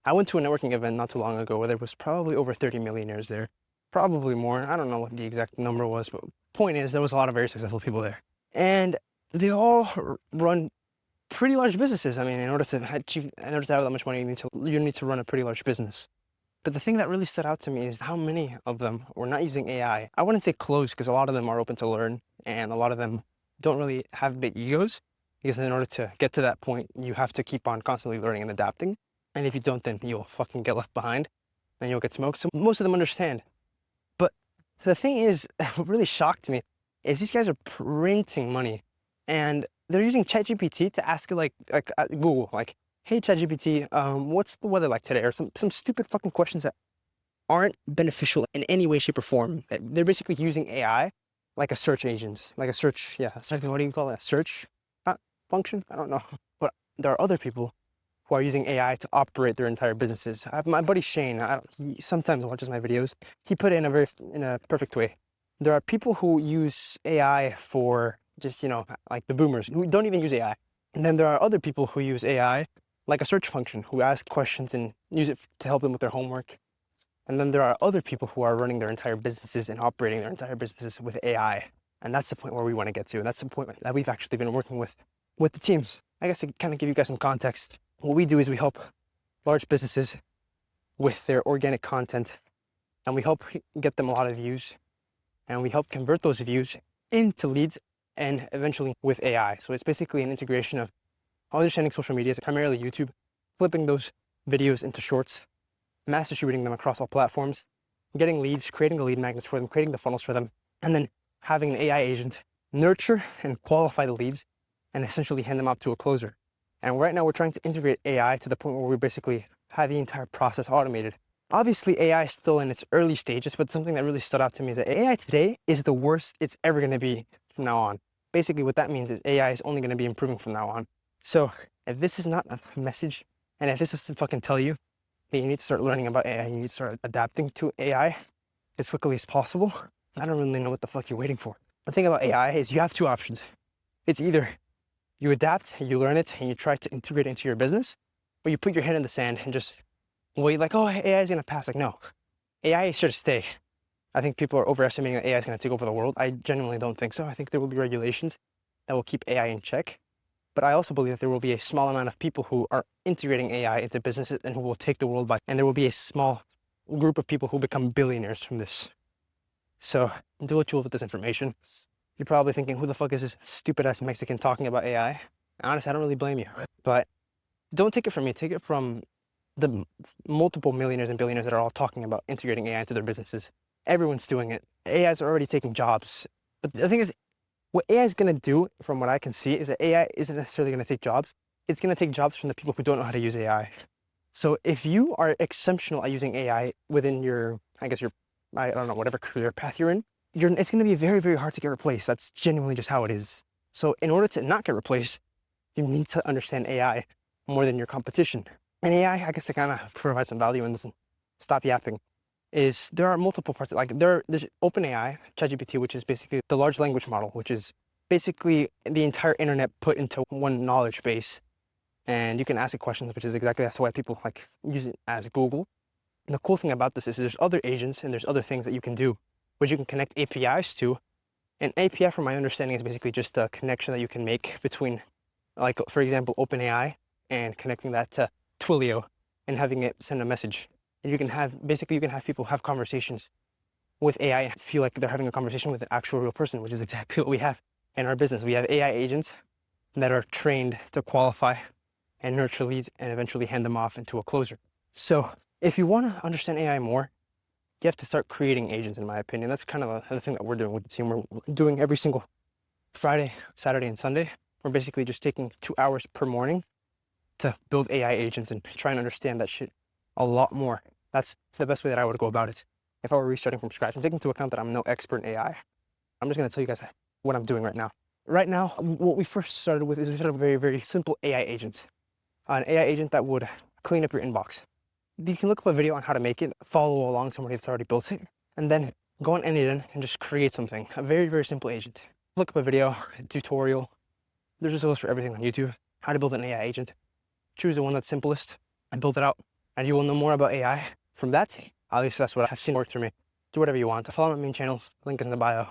I went to a networking event not too long ago where there was probably over 30 millionaires there. Probably more. I don't know what the exact number was, but point is there was a lot of very successful people there. And they all run pretty large businesses. I mean, in order to have that much money, you need to run a pretty large business. But the thing that really stood out to me is how many of them were not using AI. I wouldn't say closed because a lot of them are open to learn and a lot of them don't really have big egos because in order to get to that point, you have to keep on constantly learning and adapting. And if you don't, then you'll fucking get left behind and you'll get smoked. So most of them understand. But the thing is, what really shocked me is these guys are printing money and they're using ChatGPT to ask it like Google, like, hey ChatGPT, what's the weather like today? Or some stupid fucking questions that aren't beneficial in any way, shape, or form. They're basically using AI like a search agent, like a search, yeah, what do you call it? A search function? I don't know. But there are other people who are using AI to operate their entire businesses. My buddy Shane, he sometimes watches my videos. He put it in a perfect way. There are people who use AI for just, like the boomers who don't even use AI. And then there are other people who use AI like a search function, who ask questions and use it to help them with their homework. And then there are other people who are running their entire businesses and operating their entire businesses with AI. And that's the point where we want to get to. And that's the point that we've actually been working with the teams. I guess to kind of give you guys some context, what we do is we help large businesses with their organic content, and we help get them a lot of views, and we help convert those views into leads and eventually with AI. So it's basically an integration of understanding social media, primarily YouTube, flipping those videos into shorts, mass distributing them across all platforms, getting leads, creating the lead magnets for them, creating the funnels for them, and then having an AI agent nurture and qualify the leads and essentially hand them out to a closer. And right now we're trying to integrate AI to the point where we basically have the entire process automated. Obviously AI is still in its early stages, but something that really stood out to me is that AI today is the worst it's ever going to be from now on. Basically what that means is AI is only going to be improving from now on. So if this is not a message, and if this is to fucking tell you that you need to start learning about AI, you need to start adapting to AI as quickly as possible, I don't really know what the fuck you're waiting for. The thing about AI is you have two options. It's either you adapt, you learn it, and you try to integrate it into your business, or you put your head in the sand and just wait like, oh, AI is gonna pass. Like, no, AI is here to stay. I think people are overestimating that AI is gonna take over the world. I genuinely don't think so. I think there will be regulations that will keep AI in check. But I also believe that there will be a small amount of people who are integrating AI into businesses and who will take the world by, and there will be a small group of people who become billionaires from this. So do what you will with this information. You're probably thinking, who the fuck is this stupid ass Mexican talking about AI? Honestly, I don't really blame you, but don't take it from me. Take it from the multiple millionaires and billionaires that are all talking about integrating AI into their businesses. Everyone's doing it. AI is already taking jobs. But the thing is, what AI is going to do, from what I can see, is that AI isn't necessarily going to take jobs. It's going to take jobs from the people who don't know how to use AI. So if you are exceptional at using AI within your, I don't know, whatever career path you're in, it's going to be very, very hard to get replaced. That's genuinely just how it is. So in order to not get replaced, you need to understand AI more than your competition. And AI, I guess, to kind of provide some value in this and stop yapping, is there are multiple parts. Like there's OpenAI, ChatGPT, which is basically the large language model, which is basically the entire internet put into one knowledge base. And you can ask it questions, which is exactly that's why people like use it as Google. And the cool thing about this is there's other agents and there's other things that you can do, which you can connect APIs to. An API, from my understanding, is basically just a connection that you can make between, like, for example, OpenAI and connecting that to Twilio and having it send a message. And you can have people have conversations with AI and feel like they're having a conversation with an actual real person, which is exactly what we have in our business. We have AI agents that are trained to qualify and nurture leads and eventually hand them off into a closer. So if you want to understand AI more, you have to start creating agents, in my opinion. That's kind of the thing that we're doing with the team. We're doing every single Friday, Saturday, and Sunday. We're basically just taking 2 hours per morning to build AI agents and try and understand that shit a lot more. That's the best way that I would go about it. If I were restarting from scratch and taking into account that I'm no expert in AI, I'm just going to tell you guys what I'm doing right now. Right now, what we first started with is a set of very, very simple AI agents. An AI agent that would clean up your inbox. You can look up a video on how to make it, follow along somebody that's already built it, and then go on Anyden and just create something. A very, very simple agent. Look up a video, a tutorial. There's tutorials for everything on YouTube. How to build an AI agent. Choose the one that's simplest and build it out. and you will know more about AI from that. At least that's what I've seen works for me. Do whatever you want. Follow my main channels, link is in the bio.